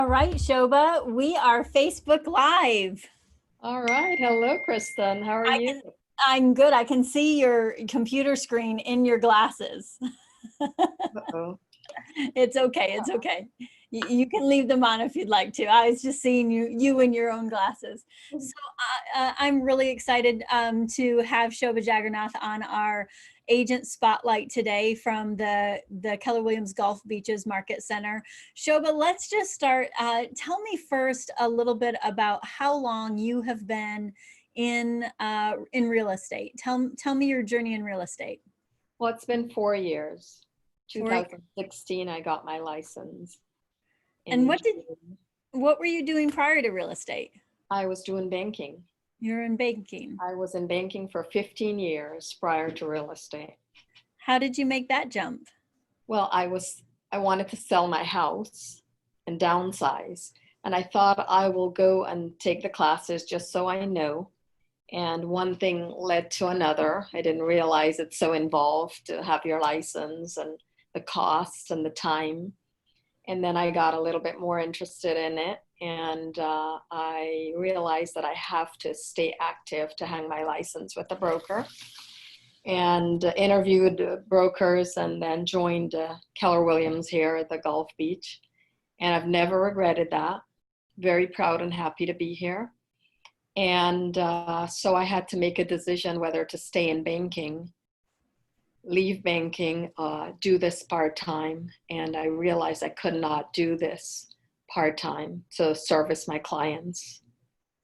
All right, Shoba, we are Facebook Live. All right. Hello, Kristen. How are you? I'm good. I can see your computer screen in your glasses. Uh-oh. It's okay. It's okay. You can leave them on if you'd like to. I was just seeing you in your own glasses. So I'm really excited to have Shoba Jagernauth on our agent spotlight today from the Keller Williams Gulf Beaches Market Center. Shoba, let's just start. Tell me first a little bit about how long you have been in real estate. Tell me your journey in real estate. Well, it's been 4 years. For 2016, I got my license. And in what were you doing prior to real estate? I was doing banking. You're in banking. I was in banking for 15 years prior to real estate. How did you make that jump? Well, I wanted to sell my house and downsize. And I thought I will go and take the classes just so I know. And one thing led to another. I didn't realize it's so involved to have your license and the costs and the time. And then I got a little bit more interested in it. And I realized that I have to stay active to hang my license with a broker. And interviewed brokers and then joined Keller Williams here at the Gulf Beach. And I've never regretted that. Very proud and happy to be here. And so I had to make a decision whether to stay in banking, leave banking, do this part-time. And I realized I could not do this part-time to service my clients.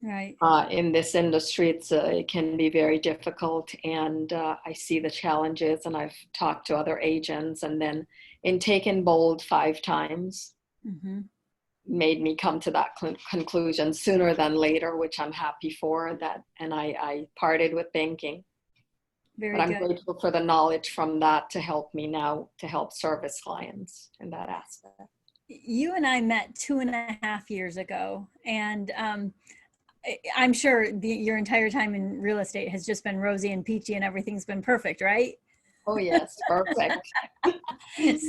Right. In this industry, it can be very difficult. And I see the challenges, and I've talked to other agents, and then in taking bold 5 times, made me come to that conclusion sooner than later, which I'm happy for that. And I parted with banking. Very but I'm good. grateful for the knowledge from that to help me now to help service clients in that aspect. You and I met 2.5 years ago, and I'm sure your entire time in real estate has just been rosy and peachy and everything's been perfect, right? Oh yes, perfect.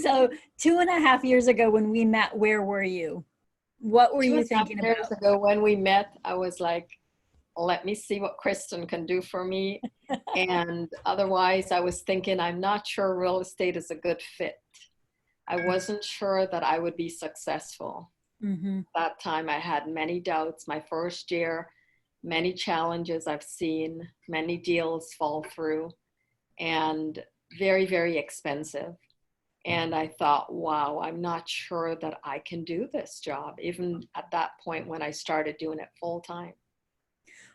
So 2.5 years ago when we met, where were you? What were you thinking about? 2.5 years ago when we met, I was like, let me see what Kristen can do for me. And otherwise, I was thinking, I'm not sure real estate is a good fit. I wasn't sure that I would be successful. That time I had many doubts. My first year, many challenges I've seen, many deals fall through, and very, very expensive. And I thought, wow, I'm not sure that I can do this job, even at that point when I started doing it full time.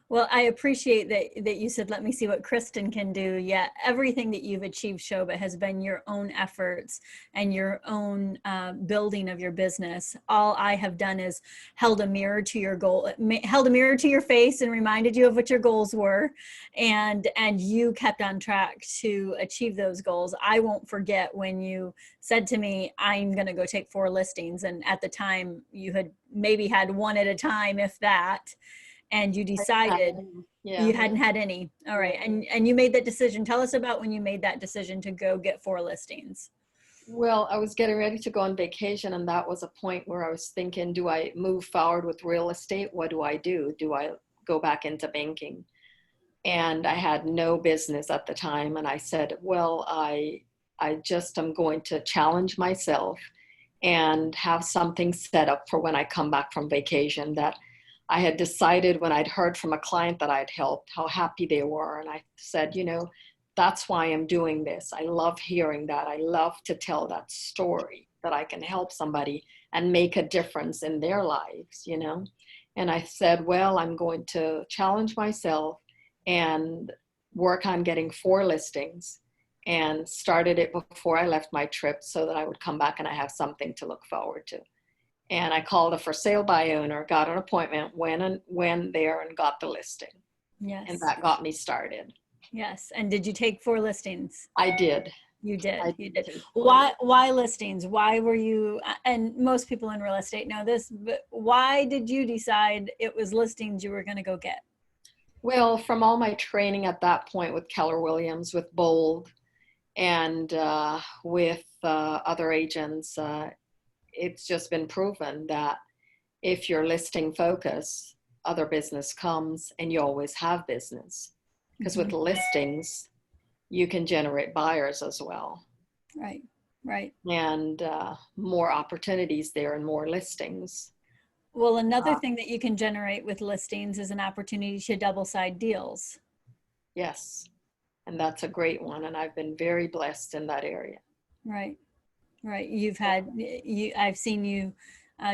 Well, I appreciate that you said, let me see what Kristen can do. Yeah, everything that you've achieved, Shoba, has been your own efforts and your own building of your business. All I have done is held a mirror to your goal, held a mirror to your face and reminded you of what your goals were. And you kept on track to achieve those goals. I won't forget when you said to me, I'm going to go take 4 listings. And at the time you had maybe had 1 at a time, if that. And you decided you hadn't had any. All right. And you made that decision. Tell us about when you made that decision to go get 4 listings. Well, I was getting ready to go on vacation, and that was a point where I was thinking, do I move forward with real estate? What do I do? Do I go back into banking? And I had no business at the time. And I said, well, I just am going to challenge myself and have something set up for when I come back from vacation. That I had decided when I'd heard from a client that I'd helped, how happy they were. And I said, that's why I'm doing this. I love hearing that. I love to tell that story, that I can help somebody and make a difference in their lives, And I said, well, I'm going to challenge myself and work on getting 4 listings, and started it before I left my trip so that I would come back and I have something to look forward to. And I called a for sale by owner, got an appointment, went there and got the listing. Yes. And that got me started. Yes. And did you take 4 listings? I did. You did. You did. Why listings? Why were you, and most people in real estate know this, but why did you decide it was listings you were going to go get? Well, from all my training at that point with Keller Williams, with Bold, and with other agents, it's just been proven that if you're listing focus, other business comes and you always have business. Because with listings, you can generate buyers as well. Right, right. And more opportunities there and more listings. Well, another thing that you can generate with listings is an opportunity to double side deals. Yes. And that's a great one. And I've been very blessed in that area. Right, right. I've seen you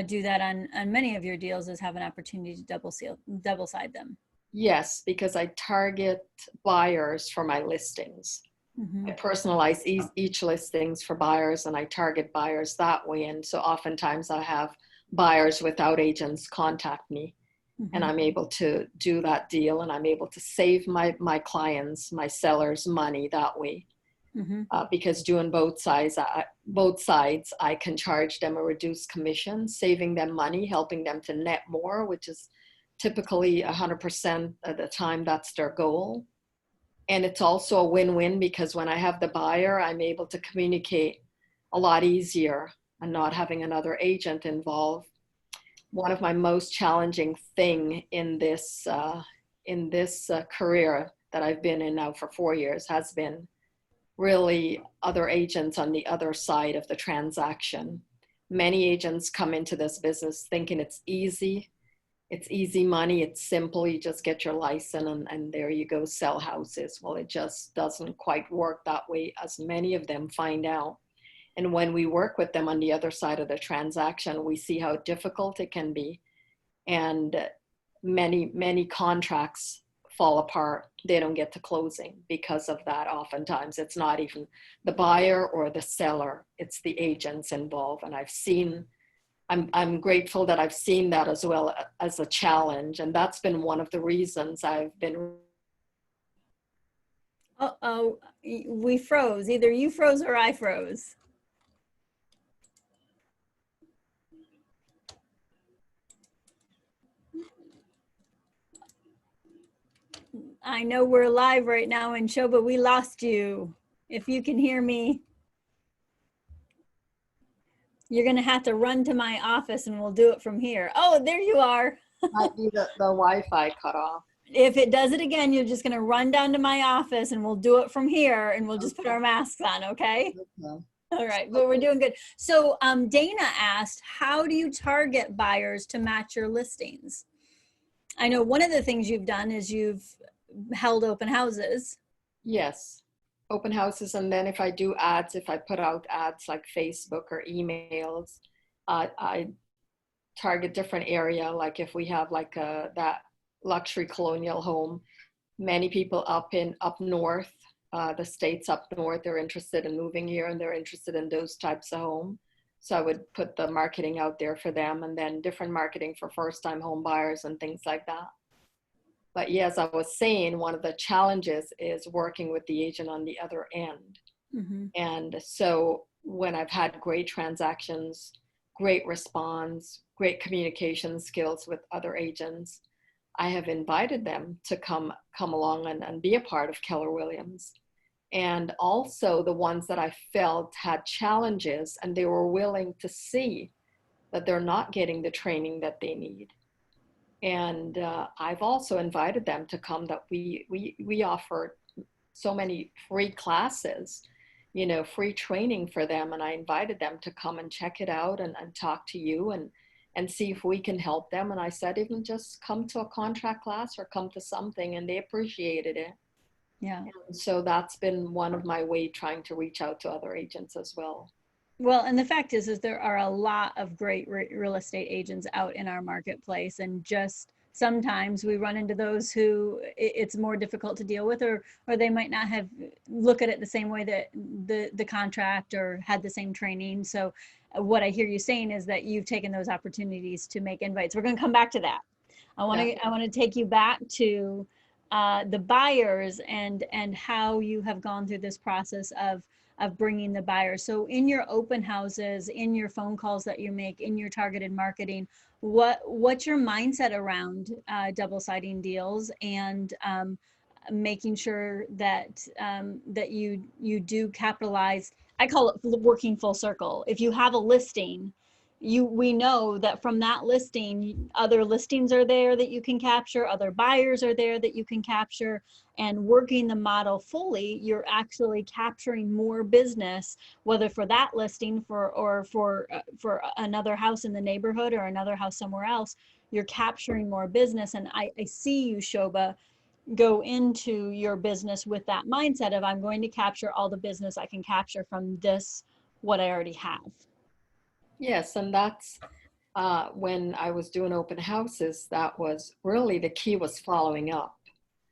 do that on many of your deals, is have an opportunity to double side them. Yes, because I target buyers for my listings. I personalize each listings for buyers, and I target buyers that way. And so oftentimes I have buyers without agents contact me, and I'm able to do that deal, and I'm able to save my clients, my sellers money that way. Because doing both sides, I can charge them a reduced commission, saving them money, helping them to net more, which is typically 100% of the time that's their goal. And it's also a win-win, because when I have the buyer, I'm able to communicate a lot easier and not having another agent involved. One of my most challenging thing in this career that I've been in now for 4 years has been really other agents on the other side of the transaction. Many agents come into this business thinking it's easy money, it's simple, you just get your license and there you go, sell houses. Well, it just doesn't quite work that way, as many of them find out. And when we work with them on the other side of the transaction, we see how difficult it can be. And many contracts fall apart. They don't get to closing because of that. Oftentimes it's not even the buyer or the seller, it's the agents involved. And I'm grateful that I've seen that as well as a challenge. And that's been one of the reasons I've been. Uh-oh, we froze. Either you froze or I froze. I know we're live right now, and Shoba, we lost you. If you can hear me, you're gonna have to run to my office and we'll do it from here. Oh, there you are. Might be the Wi-Fi cut off. If it does it again, you're just gonna run down to my office and we'll do it from here, and we'll just put our masks on, okay? All right, but we're doing good. So Dana asked, how do you target buyers to match your listings? I know one of the things you've done is you've held open houses. Yes, open houses. And then if I do ads, if I put out ads like Facebook or emails, I target different area. Like if we have like that luxury colonial home, many people up north, the states up north, they're interested in moving here and they're interested in those types of home. So I would put the marketing out there for them, and then different marketing for first-time home buyers and things like that. But yes, I was saying, one of the challenges is working with the agent on the other end. And so when I've had great transactions, great response, great communication skills with other agents, I have invited them to come along and be a part of Keller Williams. And also the ones that I felt had challenges and they were willing to see that they're not getting the training that they need. And I've also invited them to come. That we offer so many free classes, free training for them. And I invited them to come and check it out and talk to you and see if we can help them. And I said, even just come to a contract class or come to something, and they appreciated it. Yeah. And so that's been one of my ways trying to reach out to other agents as well. Well, and the fact is there are a lot of great real estate agents out in our marketplace, and just sometimes we run into those who it's more difficult to deal with, or they might not have look at it the same way that the contract or had the same training. So what I hear you saying is that you've taken those opportunities to make invites. We're going to come back to that. I want to take you back to the buyers and how you have gone through this process of bringing the buyers. So in your open houses, in your phone calls that you make, in your targeted marketing, what's your mindset around double siding deals and making sure that that you do capitalize? I call it working full circle. If you have a listing, we know that from that listing, other listings are there that you can capture, other buyers are there that you can capture, and working the model fully, you're actually capturing more business, whether for that listing or for another house in the neighborhood or another house somewhere else. You're capturing more business. And I see you, Shoba, go into your business with that mindset of, I'm going to capture all the business I can capture from this, what I already have. Yes, and that's when I was doing open houses, that was really the key, was following up.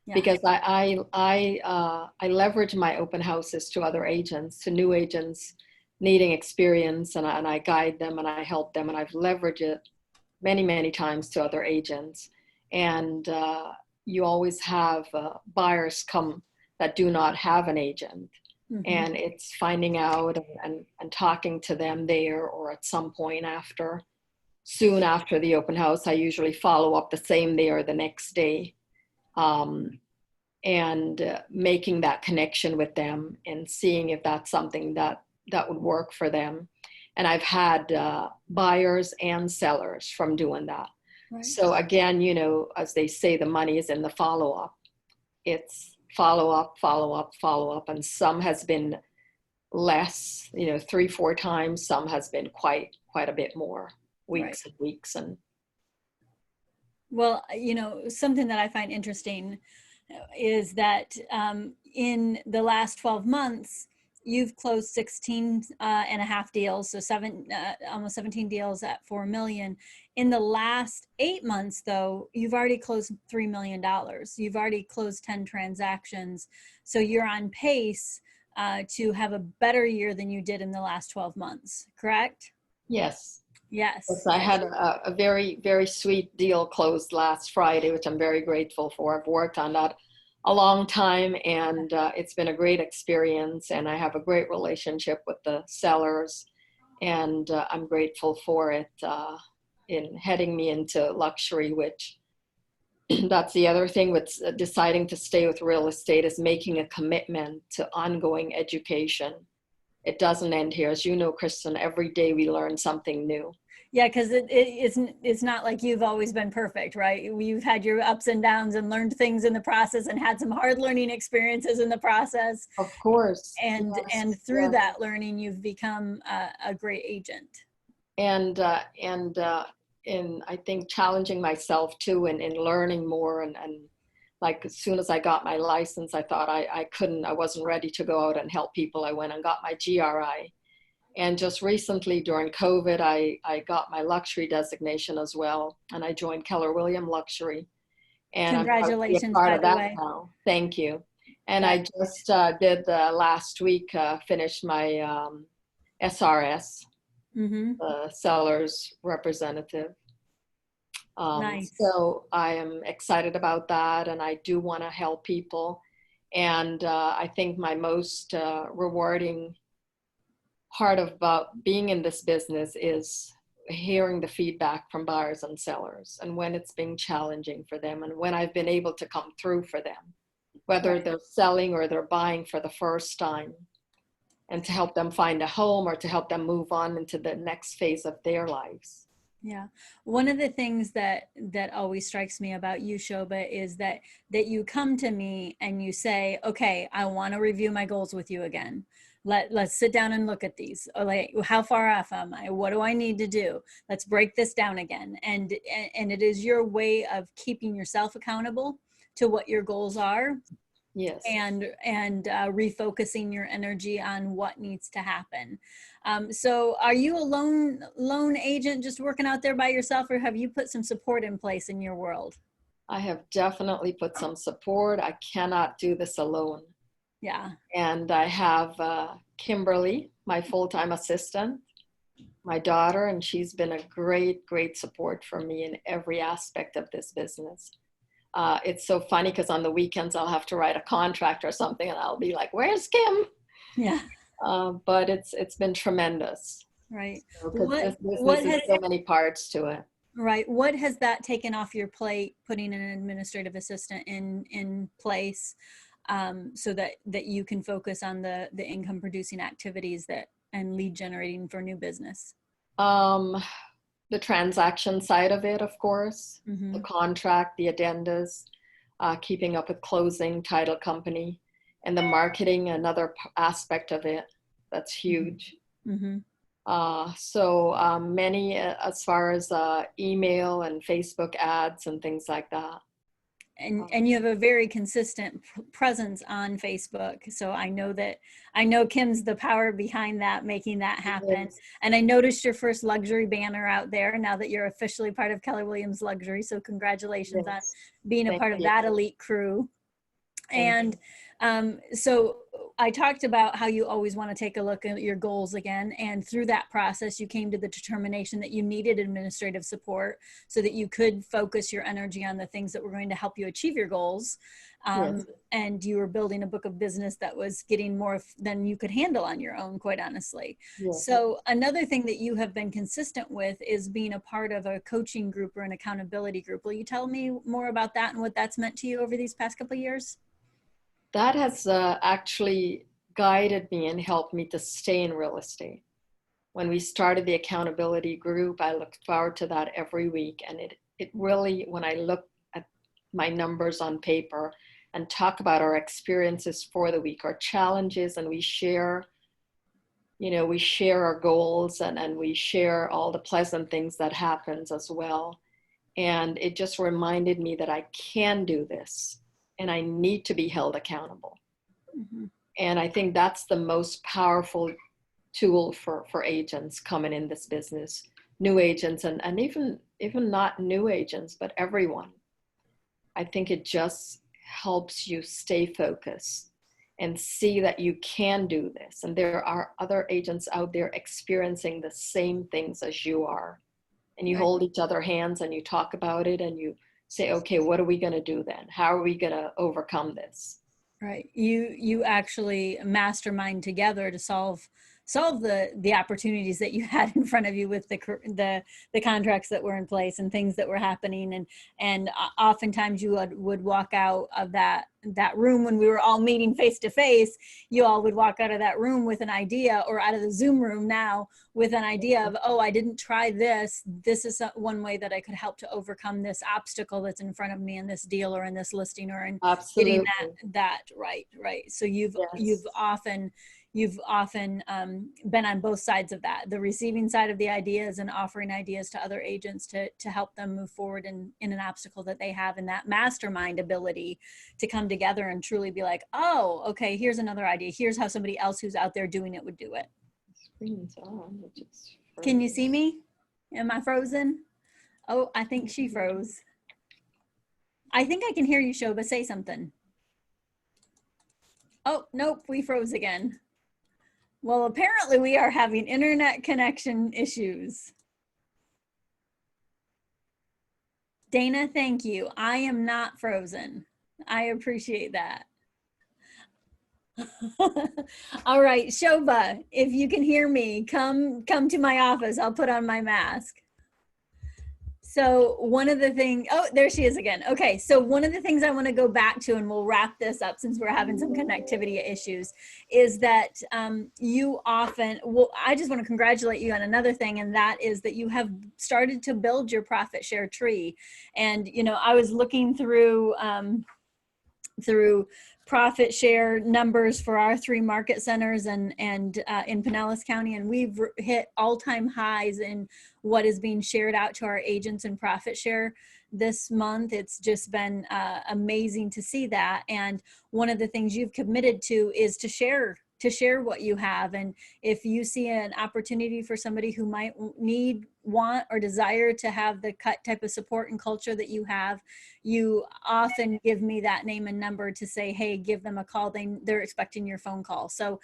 Yeah. Because I leverage my open houses to other agents, to new agents needing experience, and I guide them and I help them, and I've leveraged it many, many times to other agents. And you always have buyers come that do not have an agent. Mm-hmm. And it's finding out and talking to them there, or at some point after, soon after the open house. I usually follow up the same day or the next day, and making that connection with them and seeing if that's something that would work for them. And I've had buyers and sellers from doing that. Right. So again, you know, as they say, the money is in the follow-up. It's follow up, follow up, follow up. And some has been less, you know, 3-4 times. Some has been quite a bit more, weeks and weeks. And well, you know, something that I find interesting is that in the last 12 months, you've closed 16 and a half deals, so almost 17 deals at $4 million. In the last 8 months, though, you've already closed $3 million. You've already closed 10 transactions. So you're on pace to have a better year than you did in the last 12 months, correct? Yes. Yes. I had a very, very sweet deal closed last Friday, which I'm very grateful for. I've worked on that a long time, and it's been a great experience, and I have a great relationship with the sellers, and I'm grateful for it in heading me into luxury, which that's the other thing with deciding to stay with real estate, is making a commitment to ongoing education. It doesn't end here. As you know, Kristen, every day we learn something new. Yeah, because it's not like you've always been perfect, right? You've had your ups and downs and learned things in the process and had some hard learning experiences in the process. Of course. And yes. And through that learning, you've become a great agent. And I think challenging myself too, and learning more, and like as soon as I got my license, I thought I wasn't ready to go out and help people. I went and got my GRI. And just recently during COVID, I got my luxury designation as well. And I joined Keller Williams Luxury. And congratulations, I'm part by of the that way. now. Thank you. And I just did last week, finished my SRS, seller's representative. Nice. So I am excited about that, and I do want to help people. And I think my most rewarding part about being in this business is hearing the feedback from buyers and sellers, and when it's been challenging for them, and when I've been able to come through for them, whether they're selling or they're buying for the first time, and to help them find a home or to help them move on into the next phase of their lives. Yeah. One of the things that always strikes me about you, Shoba, is that you come to me and you say, okay, I want to review my goals with you again. Let's sit down and look at these. Or like, how far off am I? What do I need to do? Let's break this down again. And it is your way of keeping yourself accountable to what your goals are. Yes. And refocusing your energy on what needs to happen. So are you a lone agent just working out there by yourself, or have you put some support in place in your world? I have definitely put some support. I cannot do this alone. Yeah. And I have Kimberly, my full-time assistant, my daughter, and she's been a great support for me in every aspect of this business. It's so funny because on the weekends I'll have to write a contract or something, and I'll be like, "Where's Kim?" Yeah. But it's been tremendous. Right. Because this business has so many parts to it. Right. What has that taken off your plate, putting an administrative assistant in place, so that you can focus on the income producing activities and lead generating for new business? Um, the transaction side of it, of course, the Mm-hmm. contract, the addendas, keeping up with closing, title company, and the marketing, another aspect of it that's huge. Mm-hmm. Many as far as email and Facebook ads and things like that. And you have a very consistent presence on Facebook. So I know Kim's the power behind that, making that happen. Yes, And I noticed your first luxury banner out there now that you're officially part of Keller Williams Luxury. So congratulations on yes. being a Thank part of you. that elite crew. Thank And so I talked about how you always want to take a look at your goals again. And through that process, you came to the determination that you needed administrative support so that you could focus your energy on the things that were going to help you achieve your goals. you. Yes, And you were building a book of business that was getting more than you could handle on your own, quite honestly. yes. So another thing that you have been consistent with is being a part of a coaching group or an accountability group. Will you tell me more about that and what that's meant to you over these past couple of years? That has actually guided me and helped me to stay in real estate. When we started the accountability group, I looked forward to that every week. And it really, when I look at my numbers on paper and talk about our experiences for the week, our challenges, and we share our goals and we share all the pleasant things that happens as well. And it just reminded me that I can do this and I need to be held accountable. Mm-hmm. And I think that's the most powerful tool for agents coming in this business, new agents and even not new agents, but everyone. I think it just helps you stay focused and see that you can do this. And there are other agents out there experiencing the same things as you are. And you Right. hold each other hands and you talk about it and you say, okay, what are we going to do then? How are we going to overcome this? Right. You actually mastermind together to solve the opportunities that you had in front of you with the contracts that were in place and things that were happening, and oftentimes you would walk out of that room when we were all meeting face to face. You all would walk out of that room with an idea, or out of the Zoom room now with an idea of, oh, I didn't try this. This is one way that I could help to overcome this obstacle that's in front of me in this deal or in this listing or in getting Absolutely. that right. So Yes. you've often been on both sides of that, the receiving side of the ideas and offering ideas to other agents to help them move forward in an obstacle that they have, and that mastermind ability to come together and truly be like, oh, okay, here's another idea. Here's how somebody else who's out there doing it would do it. Screen's on. It just Can you froze. see me? Am I frozen? Oh, I think she froze. I think I can hear you, Shoba. Say something. Oh, nope, we froze again. Well, apparently we are having internet connection issues. Dana, thank you. I am not frozen. I appreciate that. All right, Shoba, if you can hear me, come to my office. I'll put on my mask. So one of the things, oh, there she is again. Okay, so one of the things I want to go back to, and we'll wrap this up since we're having some connectivity issues, is that you often, well, I just want to congratulate you on another thing, and that is that you have started to build your profit share tree. And, I was looking through profit share numbers for our 3 market centers and in Pinellas County, and we've hit all-time highs in what is being shared out to our agents in profit share this month. It's just been amazing to see that. And one of the things you've committed to is to share what you have. And if you see an opportunity for somebody who might want or desire to have the type of support and culture that you have, you often give me that name and number to say, hey, give them a call. They're expecting your phone call. So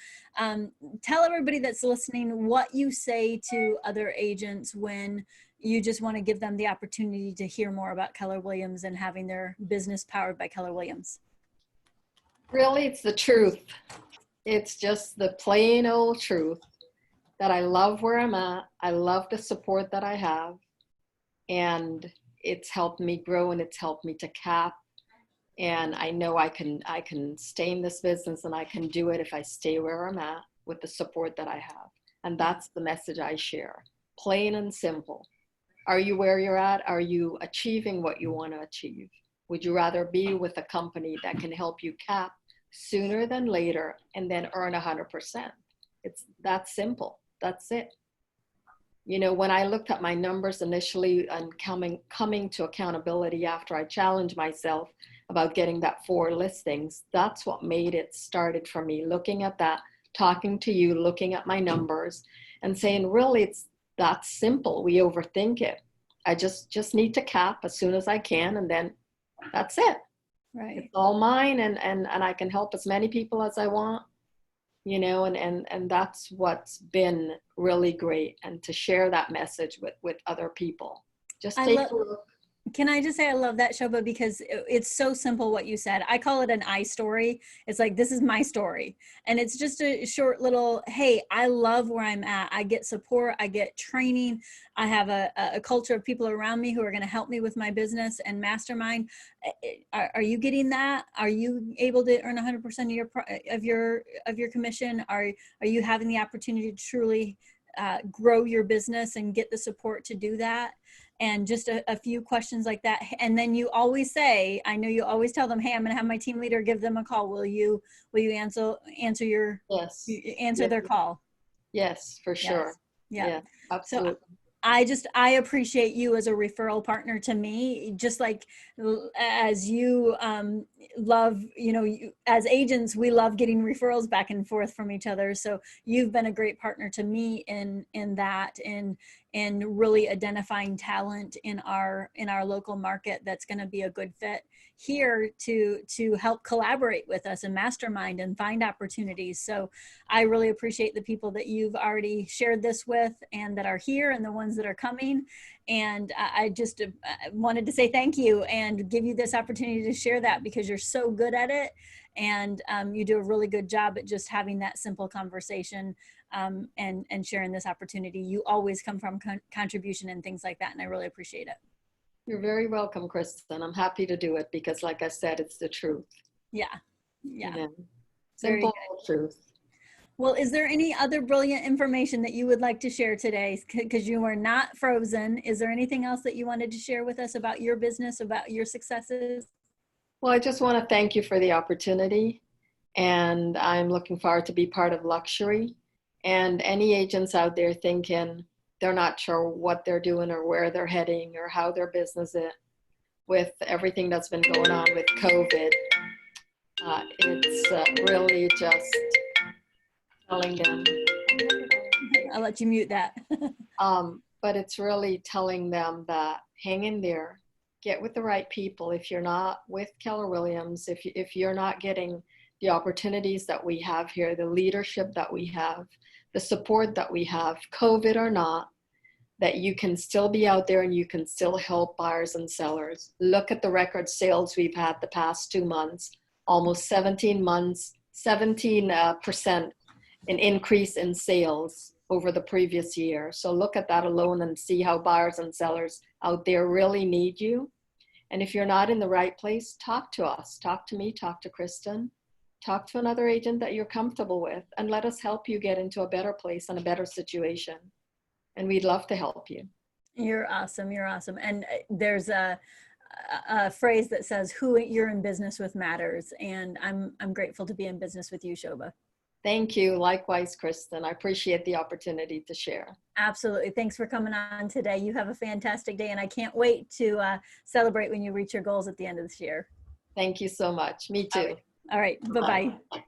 tell everybody that's listening what you say to other agents when you just want to give them the opportunity to hear more about Keller Williams and having their business powered by Keller Williams. Really, it's the truth. It's just the plain old truth that I love where I'm at. I love the support that I have, and it's helped me grow and it's helped me to cap. And I know I can stay in this business and I can do it if I stay where I'm at with the support that I have. And that's the message I share. plain and simple. Are you where you're at? Are you achieving what you want to achieve? Would you rather be with a company that can help you cap sooner than later and then earn 100%? It's that simple. That's it. You know, when I looked at my numbers initially and coming to accountability after I challenged myself about getting that 4 listings, that's what made it started for me. Looking at that, talking to you, looking at my numbers and saying, really, it's that simple. We overthink it. I just need to cap as soon as I can, and then that's it. Right. It's all mine, and I can help as many people as I want, you know, and that's what's been really great, and to share that message with other people. Just take a look. Can I just say I love that, Shoba, because it's so simple what you said. I call it an I story. It's like, this is my story. And it's just a short little, hey, I love where I'm at. I get support. I get training. I have a culture of people around me who are going to help me with my business and mastermind. Are you getting that? Are you able to earn 100% of your commission? Are you having the opportunity to truly grow your business and get the support to do that? And just a few questions like that. And then you always say, I know you always tell them, hey, I'm going to have my team leader give them a call. Will you answer their call? Yes, for sure. Yes. Yeah, absolutely. So I appreciate you as a referral partner to me, just like as you love, you know, as agents, we love getting referrals back and forth from each other. So you've been a great partner to me in that, in really identifying talent in our local market that's going to be a good fit here to help collaborate with us and mastermind and find opportunities. So I really appreciate the people that you've already shared this with and that are here and the ones that are coming. And I just wanted to say thank you and give you this opportunity to share that, because you're so good at it. And you do a really good job at just having that simple conversation and sharing this opportunity. You always come from contribution and things like that. And I really appreciate it. You're very welcome, Kristen. I'm happy to do it because, like I said, it's the truth. Yeah. Yeah. Yeah. Simple truth. Well, is there any other brilliant information that you would like to share today? Because you are not frozen. Is there anything else that you wanted to share with us about your business, about your successes? Well, I just want to thank you for the opportunity. And I'm looking forward to be part of Luxury. And any agents out there thinking they're not sure what they're doing or where they're heading or how their business is, with everything that's been going on with COVID, it's really just telling them. I'll let you mute that. But it's really telling them that hang in there, get with the right people. If you're not with Keller Williams, if you're not getting the opportunities that we have here, the leadership that we have, the support that we have, COVID or not, that you can still be out there and you can still help buyers and sellers. Look at the record sales we've had the past 2 months, almost 17%, an increase in sales over the previous year. So look at that alone and see how buyers and sellers out there really need you. And if you're not in the right place, talk to us, talk to me, talk to Kristen, talk to another agent that you're comfortable with, and let us help you get into a better place and a better situation. And we'd love to help you. You're awesome. You're awesome. And there's a phrase that says, who you're in business with matters. And I'm grateful to be in business with you, Shoba. Thank you. Likewise, Kristen. I appreciate the opportunity to share. Absolutely. Thanks for coming on today. You have a fantastic day, and I can't wait to celebrate when you reach your goals at the end of this year. Thank you so much. Me too. All right. Bye-bye.